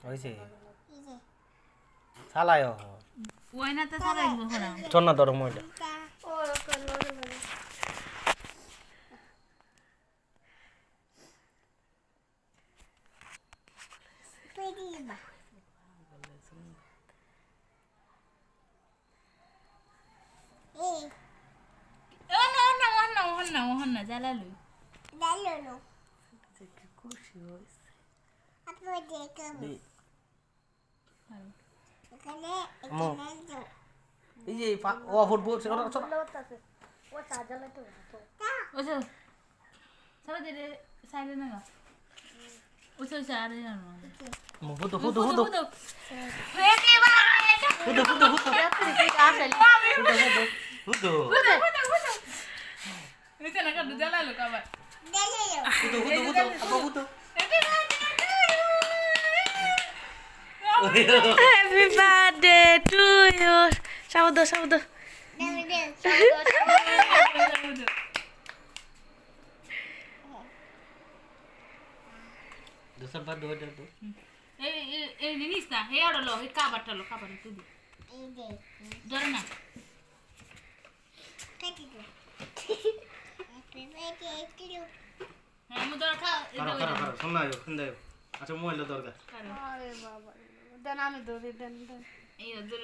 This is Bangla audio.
হয়েছে চালায় ওই না তো সারা চল না ধরো ময়টা না জ্বালালো খুশি হয়েছে এই যে ও ফুটবল ও সাজালে তো ওসে সারা দিলে সাইলে না ওসে সারে জানো ফুটো ফুটো ফুটো ফুটো রেডি বাই ফুটো ফুটো ফুটো ফুটো ওসে না কাদু জ্বালালো কাবার ফুটো ফুটো ফুটো আপা ফুটো Happy birthday to you. Saudo. दूसरा बार दो এই নিস না হে আড়লো হে কাবারটা লো কাবার তুই ধরে না হ্যাঁ মু ধর খা करो सुनना यो खंदे अच्छा मोबाइल दरकार अरे बाबा देन आमी धरी देन এই ধর